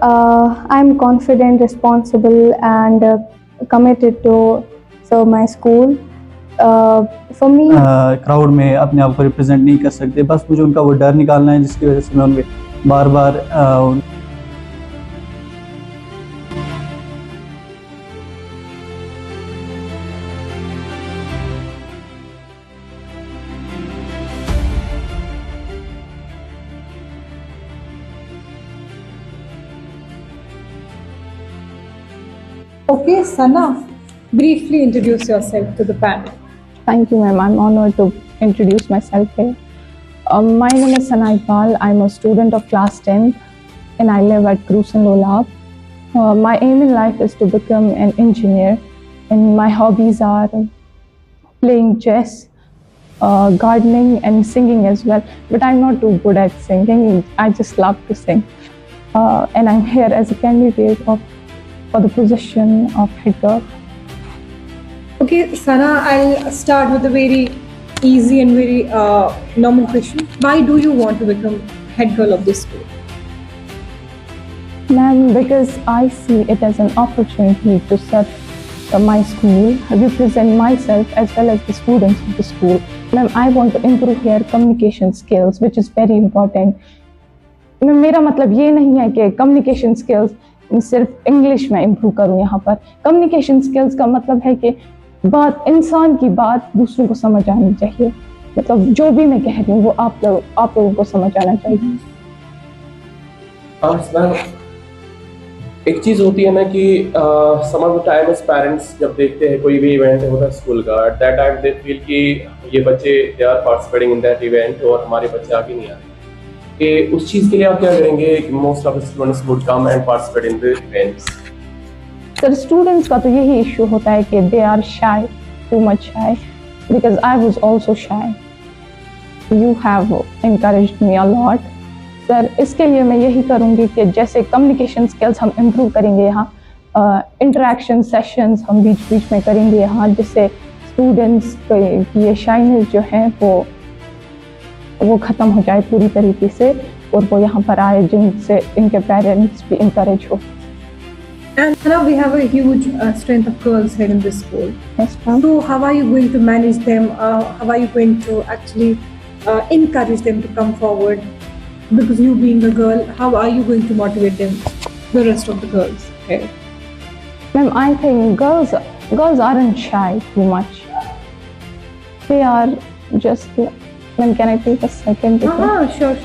I'm confident, responsible, and committed to serve my school. For me, crowd में अपने आप को रिप्रेजेंट नहीं कर सकते, बस मुझे उनका वो डर निकालना है जिसकी वजह से मैं उनके बार बार Okay, Sana, briefly introduce yourself to the panel. thank you, ma'am. I'm honored to introduce myself here. My name is Sana Iqbal. I'm a student of class 10th and I live at Cruzen Lolab. My aim in life is to become an engineer, and my hobbies are playing chess, gardening, and singing as well. But I'm not too good at singing. I just love to sing. And I'm here as a candidate for the position of head girl. Okay, Sana, I'll start with a very easy and very normal question. Why do you want to become head girl of this school? Ma'am, because I see it as an opportunity to serve my school, represent myself as well as the students of the school. Ma'am, I want to improve here communication skills, which is very important. Ma'am, मेरा मतलब ये नहीं है कि communication skills सिर्फ English में improve करूँ। यहाँ पर कम्युनिकेशन स्किल्स का मतलब है कि बात, इंसान की बात दूसरों को समझ आनी चाहिए। मतलब जो भी मैं कह रही हूँ वो आप लोगों को समझ आना चाहिए। एक चीज होती है ना कि some of the time as parents जब देखते हैं कोई भी इवेंट होता है स्कूल का, at that time they feel कि ये बच्चे they are participating in that event और हमारे बच्चे आगे नहीं आ रहे। कि उस चीज के लिए आप क्या करेंगे? Most of the students would come and participate in the events. Sir, students का तो यही इशू होता है कि they are shy, too much shy, because I was also shy. You have encouraged me a lot. Sir, इसके लिए मैं यही करूँगी कि जैसे कम्युनिकेशन स्किल्स हम इम्प्रूव करेंगे यहाँ, इंटरेक्शन सेशंस हम बीच बीच में करेंगे यहाँ, जिससे स्टूडेंट्स की ये शाइनेस जो है वो ख़त्म हो जाए पूरी तरीके से और वो यहाँ पर आए जिनसे इनके पेरेंट्स भी इंकरेज हो। And now we have a huge strength of girls here in this school. Yes, ma'am. So how are you going to manage them? How are you going to actually encourage them to come forward? Because you being a girl, how are you going to motivate them, the rest of the girls here? Ma'am, I think girls aren't shy too much. They are just. Ma'am, can I take a second? Sure.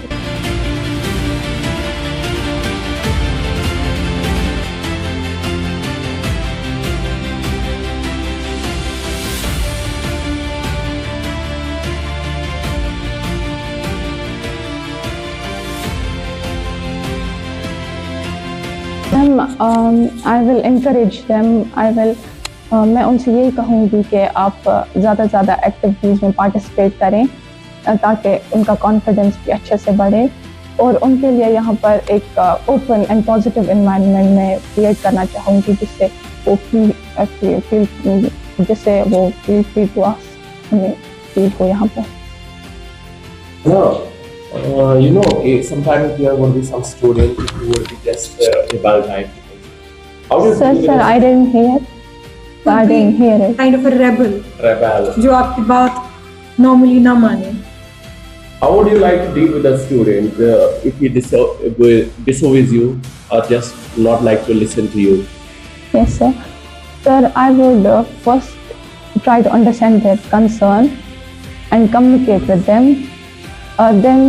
Ma'am, I will encourage them. मैं उनसे यही कहूँगी कि आप ज़्यादा से ज़्यादा activities में पार्टिसिपेट करें ताकि उनका कॉन्फिडेंस भी अच्छे से बढ़े, और उनके लिए यहाँ पर एक ओपन एंड पॉजिटिव एनवायरनमेंट में क्रिएट करना चाहूँगी जिससे वो फील फ्री टू आस्क, हमें फील हो यहाँ पर। You know, sometimes there will be some students who will be just rebel type. Sir, I didn't hear. I didn't hear it. Kind of a rebel. जो आपकी बात normally ना माने। How would you like to deal with a student if he disobeys you or just not like to listen to you? Yes, sir. Sir, I would first try to understand their concern and communicate with them. Then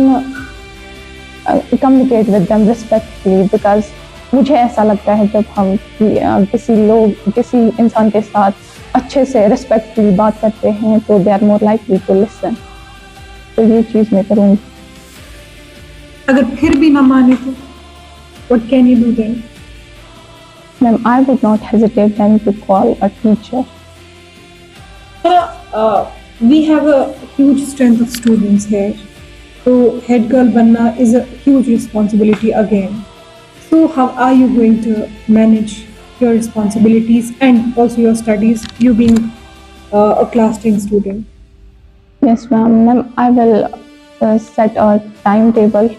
communicate with them respectfully, because मुझे ऐसा लगता है जब हम किसी इंसान के साथ अच्छे से रिस्पेक्टफुली बात करते हैं तो they are more likely to listen. तो ये चीज़ मैं करूँगी। अगर फिर भी ना माने तो what can you do then? Ma'am, I would not hesitate then to call a teacher. We have a huge strength of students here. So head girl banna is a huge responsibility again. So how are you going to manage your responsibilities and also your studies, you being a class 10 student? Yes, ma'am. I will set a timetable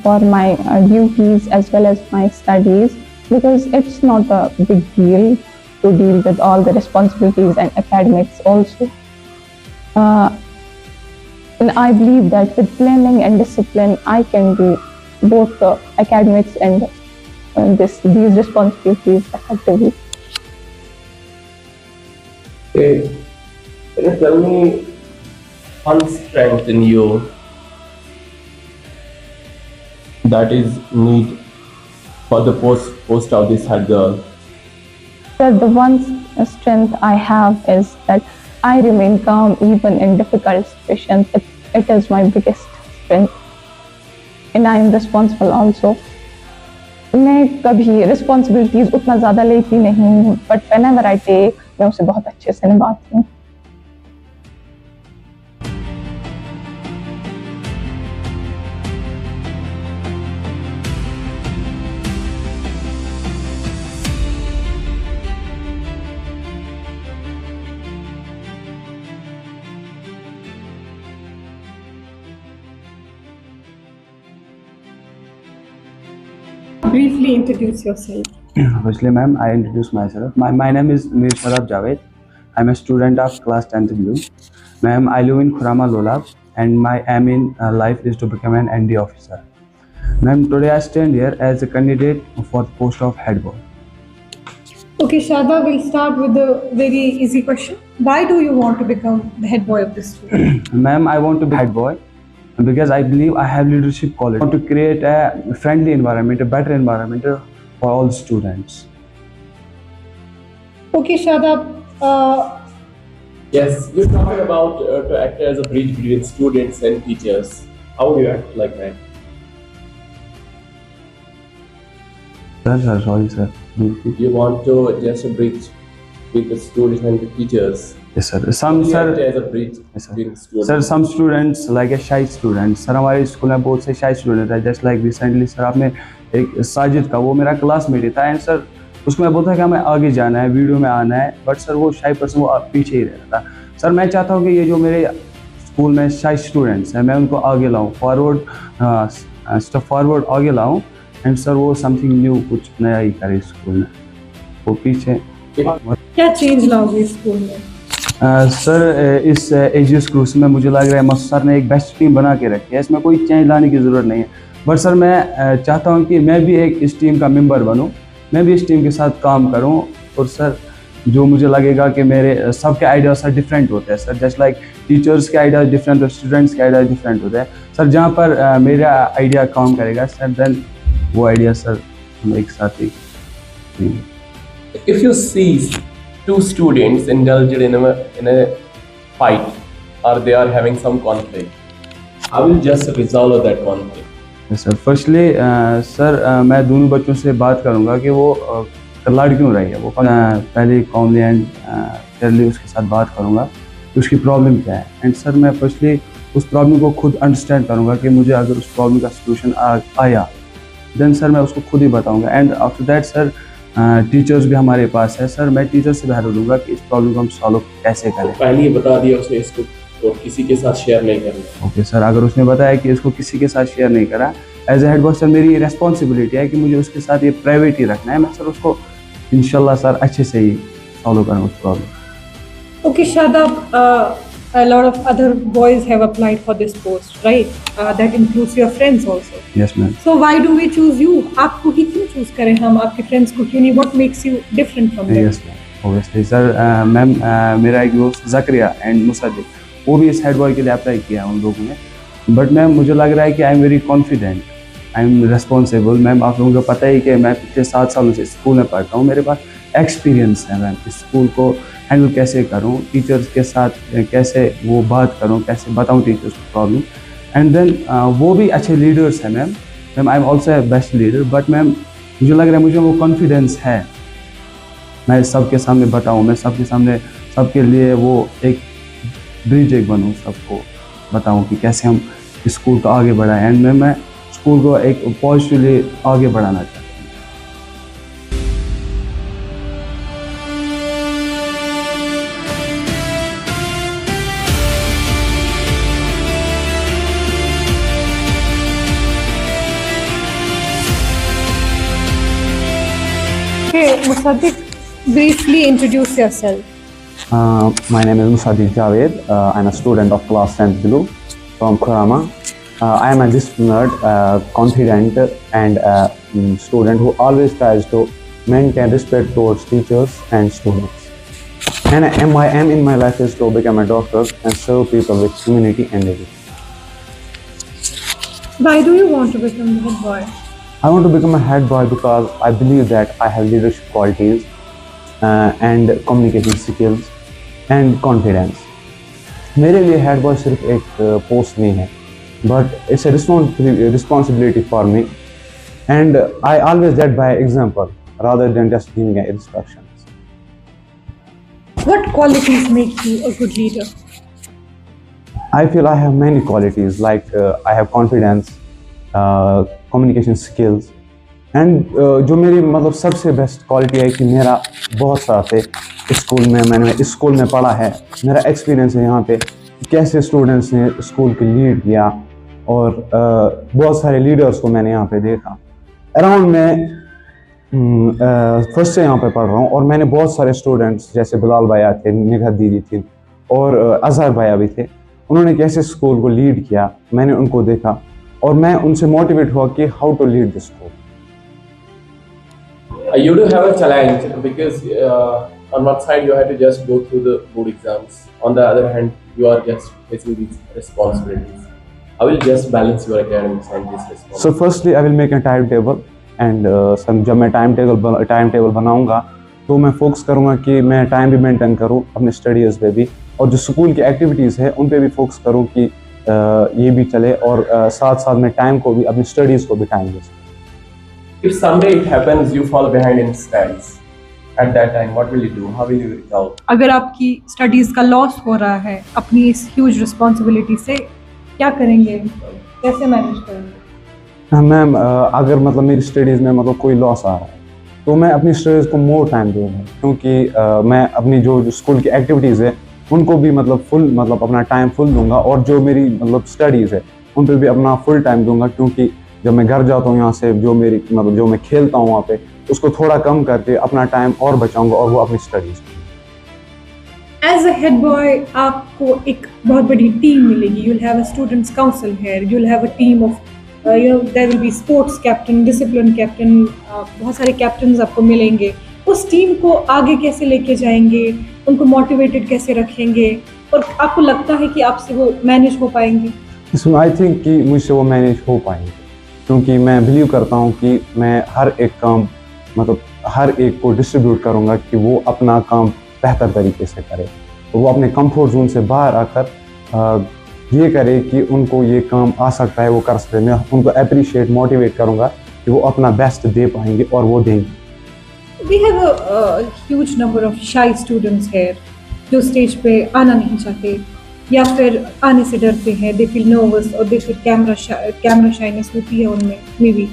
for my duties as well as my studies, because it's not a big deal to deal with all the responsibilities and academics also. And I believe that with planning and discipline, I can do both the academics and these responsibilities effectively. Okay. Can you tell me one strength in you that is need for the post of this head girl? So the one strength I have is that I remain calm even in difficult situations. It is my biggest strength, and I am responsible also. मैं कभी responsibilities उतना ज़्यादा लेती नहीं हूँ, but whenever I take, मैं उसे बहुत अच्छे से निभाती हूँ. Briefly introduce yourself. Firstly, ma'am, I introduce myself. My name is Mir Sharaf Javed. I'm a student of class 10th blue. Ma'am, I live in Khurama Lolab, and my aim in life is to become an ND officer. Ma'am, today I stand here as a candidate for the post of head boy. Okay, Shada, we'll start with a very easy question. Why do you want to become the head boy of this school? Ma'am, I want to be head boy because I believe I have leadership quality. I want to create a friendly environment, a better environment for all students. Okay, Shada, Yes, you're talking about to act as a bridge between students and teachers. How do you act like that? Sir, sorry, sir. You want to just a bridge with the students and the teachers. Yes, sir. How do you act as a bridge between students? Sir, some students like a shy student. Sir हमारे school में बहुत से shy student है. Just like recently, sir आपने एक साजिद का वो मेरा क्लासमेट ही था एंड सर उसको मैं बोलता कि हमें आगे जाना है, वीडियो में आना है, बट सर वो शाई पर्सन वो पीछे ही रहता था. सर मैं चाहता हूँ कि ये जो मेरे स्कूल में शाई स्टूडेंट्स हैं मैं उनको आगे लाऊँ, फॉरवर्ड आगे लाऊँ एंड सर वो समथिंग न्यू कुछ नया ही करे स्कूल में, वो पीछे. क्या चेंज लाओगे स्कूल में? सर इस एजीएस क्रूज में मुझे लग रहा है मसूद सर ने एक बेस्ट टीम बना के रखी है, इसमें कोई चेंज लाने की ज़रूरत नहीं है. बट सर मैं चाहता हूँ कि मैं भी एक इस टीम का मेंबर बनूँ, मैं भी इस टीम के साथ काम करूँ. और सर जो मुझे लगेगा कि मेरे सबके आइडिया सर डिफरेंट होते हैं सर, जस्ट लाइक टीचर्स के आइडिया डिफरेंट और स्टूडेंट्स के आइडिया डिफरेंट होते हैं सर. जहाँ पर मेरा आइडिया काम करेगा सर देन वो आइडिया सर हम एक साथ ही. If you see two students indulged in a fight or they are having some conflict, I will just resolve that conflict. Sir firstly sir मैं दोनों बच्चों से बात करूंगा कि वो लड़ क्यों रही है, वो पहले कॉमली एंड फेयरली उसके साथ बात करूंगा कि उसकी प्रॉब्लम क्या है. एंड सर मैं फर्स्टली उस प्रॉब्लम को खुद अंडरस्टैंड करूंगा कि मुझे अगर उस प्रॉब्लम का सलूशन आया देन सर मैं उसको खुद ही बताऊंगा. And after that sir teachers भी हमारे पास है सर, मैं टीचर से हेल्प लूँगा कि इस प्रॉब्लम को हम सॉल्व कैसे करें. पहले ही बता दिया उसने इसको और किसी के साथ शेयर नहीं करना. ओके सर, अगर उसने बताया कि इसको किसी के साथ शेयर नहीं करा, as a head boy sir मेरी रिस्पॉन्सिबिलिटी है कि मुझे उसके साथ ये प्राइवेट ही रखना है. मैं सर उसको इंशाल्लाह सर अच्छे से ही सॉल्व करूँ उस problem. Okay, Shadab, a lot of other boys have applied for this post, right? That includes your friends also. Yes ma'am. So why do we choose you? आपको ही क्यों choose करें हम, आपके friends को क्यों नहीं? What makes you different from them? Yes ma'am, obviously sir. Ma'am मेरा एक दोस्त ज़करिया एंड मुसद्दिक वो भी इस हेड बॉय के लिए अप्लाई किया उन लोगों ने. बट मैम मुझे लग रहा है कि I am very confident, I am responsible. Ma'am आप लोगों को पता ही कि मैं पिछले 7 सालों से स्कूल में पढ़ता हूँ, मेरे पास एक्सपीरियंस है मैम. इस स्कूल को हैंडल कैसे करूँ, टीचर्स के साथ कैसे वो बात करूँ, कैसे बताऊँ टीचर्स को प्रॉब्लम. एंड देन वो भी अच्छे लीडर्स हैं ma'am. Ma'am I am also a best leader. But ma'am मुझे लग रहा है मुझे वो कॉन्फिडेंस है, मैं सबके सामने बताऊँ, मैं सबके सामने सबके लिए वो एक ब्रिज एक बनूँ, सबको बताऊँ कि कैसे हम इस स्कूल को आगे बढ़ाएं. एंड मैं स्कूल को एक पॉजिटिवली आगे बढ़ाना चाहता हूँ. Okay, Musaddiq, briefly introduce yourself. My name is Musaddiq Javed. I'm a student of class 10th Blue from Khurama. I am a disciplined, confident, and student who always tries to maintain respect towards teachers and students. And my aim in my life is to become a doctor and serve people with humanity and dignity. Why do you want to become the head boy? I want to become a head boy because I believe that I have leadership qualities and communication skills and confidence. मेरे लिए head boy सिर्फ एक post नहीं है, but it's a responsibility for me, and I always lead by example rather than just giving instructions. What qualities make you a good leader? I feel I have many qualities like I have confidence, communication skills, and जो मेरी मतलब सबसे best quality है कि मेरा बहुत साथ है स्कूल में, मैंने स्कूल में पढ़ा है, मेरा एक्सपीरियंस है यहाँ पे कैसे स्टूडेंट्स ने स्कूल की लीड किया, और बहुत सारे लीडर्स को मैंने यहाँ पे देखा। अराउंड मैं फर्स्ट से यहाँ पे पढ़ रहा हूँ, और मैंने बहुत सारे स्टूडेंट्स जैसे बिलाल भैया थे, निगहत दीदी थी, और अजहर भैया भी थे, उन्होंने कैसे स्कूल को लीड किया, मैंने उनको देखा और मैं उनसे मोटिवेट हुआ कि how to lead this school. You do have a challenge because on one side you have to just go through the board exams. On the other hand, you are just facing these responsibilities. I will just balance your academics and this responsibility. So firstly, I will make a timetable, and जब मैं time table बनाऊंगा तो मैं focus करूंगा कि मैं time भी maintain करूं अपने स्टडीज़ पे भी, और जो स्कूल की एक्टिविटीज़ है उन पे भी फोकस करूं कि ये भी चले, और साथ साथ में टाइम को भी, अपनी स्टडीज़ को भी टाइम दे सकूं। If someday it happens you fall behind in studies, at that time what will you do? How will you recover? अगर आपकी स्टडीज का लॉस हो रहा है अपनी इस ह्यूज रिस्पॉन्सिबिलिटी से, क्या करेंगे, कैसे मैनेज करेंगे? मैम, अगर मतलब मेरी स्टडीज़ में मतलब कोई लॉस आ रहा है तो मैं अपनी स्टडीज़ को मोर टाइम दूंगा, क्योंकि मैं अपनी जो स्कूल की एक्टिविटीज़ है उनको भी मतलब अपना टाइम फुल दूंगा, और जो मेरी मतलब स्टडीज़ है उन पर भी अपना फुल टाइम दूंगा, क्योंकि जब मैं घर जाता हूँ यहाँ से जो मैं खेलता हूँ वहाँ पे उसको थोड़ा कम करके अपना टाइम और बचाऊंगा, और वो अपनी studies. As a head boy आपको एक बहुत बड़ी टीम मिलेगी, you will have a students council here, you will have a team of there will be sports captain, discipline captain, बहुत सारे कैप्टन्स आपको मिलेंगे। उस टीम को आगे कैसे लेके जाएंगे, उनको मोटिवेटेड कैसे रखेंगे, और आपको लगता है कि आपसे वो मैनेज हो पाएंगे? इसमें आई थिंक कि मुझसे वो मैनेज हो पाएंगे, क्योंकि मैं बिलीव करता हूँ कि मैं हर एक काम हर एक को डिस्ट्रीब्यूट करूँगा कि वो अपना काम बेहतर तरीके से करे, तो वो अपने कंफर्ट जोन से बाहर आकर ये करे कि उनको ये काम आ सकता है, वो कर सकते हैं। मैं उनको अप्रिशिएट, मोटिवेट करूँगा कि वो अपना बेस्ट दे पाएंगे, और वो देंगे। We have a huge number of shy students here जो स्टेज पे आना नहीं चाहते या फिर आने से डरते हैं, they feel nervous और they feel कैमरा शाइनेस होती है उनमें मे बी।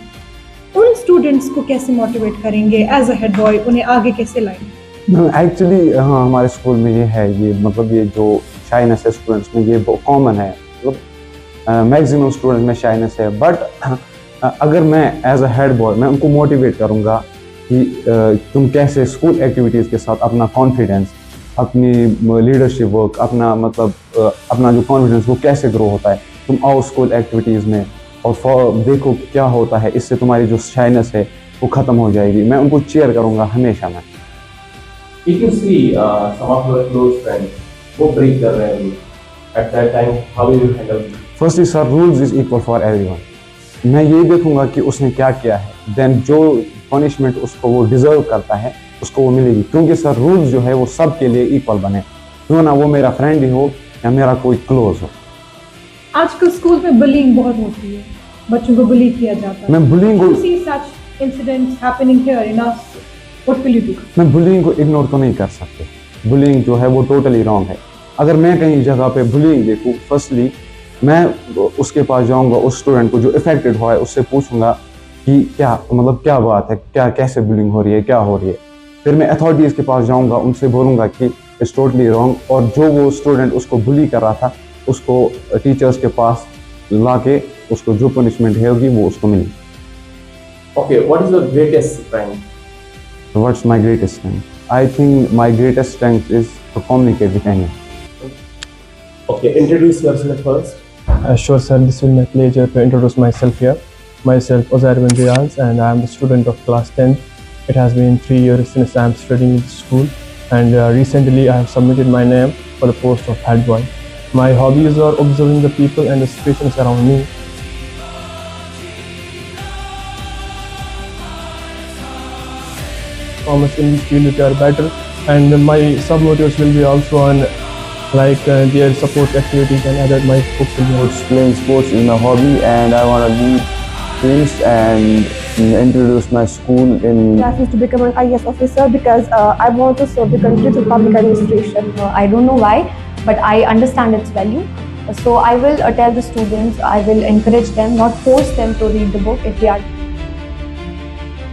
उन स्टूडेंट्स को कैसे मोटिवेट करेंगे एज अ हेड बॉय, उन्हें आगे कैसे लाएंगे? एक्चुअली हाँ, हमारे स्कूल में ये है, ये मतलब ये जो शाइनेस है स्टूडेंट्स में ये कॉमन है, मतलब मैक्सिमम स्टूडेंट्स में शाइनेस है, बट अगर मैं एज अ हेड बॉय मैं उनको मोटिवेट करूँगा कि तुम कैसे स्कूल एक्टिविटीज़ के साथ अपना कॉन्फिडेंस, अपनी लीडरशिप वर्क, अपना जो कॉन्फिडेंस वो कैसे ग्रो होता है, तुम आओ स्कूल एक्टिविटीज़ में और देखो क्या होता है, इससे तुम्हारी जो शाइनेस है वो ख़त्म हो जाएगी। मैं उनको चीयर करूँगा हमेशा। मैं If you see some of your close friends वो ब्रेक कर रहे हैं, at that time how will you handle it? Firstly sir, rules is equal for everyone. मैं ये देखूंगा कि उसने क्या किया है, देन जो पनिशमेंट उसको वो डिजर्व करता है उसको वो मिलेगी, क्योंकि सर रूल्स जो है वो सब के लिए इक्वल बने, क्यों ना वो मेरा फ्रेंड ही हो या मेरा कोई क्लोज हो। आजकल स्कूल में बुलिंग बहुत होती है, बच्चों को बुली किया जाता है। मैं बुलिंग को see such incidents happening here in us, what will you do? मैं बुलिंग को इग्नोर तो नहीं कर सकते। बुलिंग जो है वो टोटली रॉन्ग है। अगर मैं कहीं जगह पे बुलिंग देखूँ, फर्स्टली मैं उसके पास जाऊंगा, उस स्टूडेंट को जो इफेक्टेड हुआ है उससे पूछूंगा कि क्या बात है, कैसे बुलिंग हो रही है, क्या हो रही है। फिर मैं अथॉरिटीज़ के पास जाऊंगा, उनसे बोलूँगा कि इट्स टोटली रॉन्ग, और जो वो स्टूडेंट उसको बुली कर रहा था उसको टीचर्स के पास लाके उसको जो पनिशमेंट है होगी वो उसको मिलेगी। Okay, what is your greatest strength? What's my greatest strength? I think my greatest strength is to communicate with anyone. Okay, introduce yourself first. Sure, sir. This will be my pleasure to introduce myself here. Myself, Uzair bin Riaz, and I am a student of class 10th. It has been 3 years since I am studying in this school, and recently I have submitted my name for the post of head boy. My hobbies are observing the people and the situations around me. Performance in this field which are better, and my sub-motives will be also on their support activities and other my books will be also. Playing sports is my hobby, and I want to lead teams and introduce my school in. Classes to become an IAS officer because I want to serve the country through public administration. I don't know why, but I understand its value. So I will tell the students, I will encourage them, not force them to read the book if they are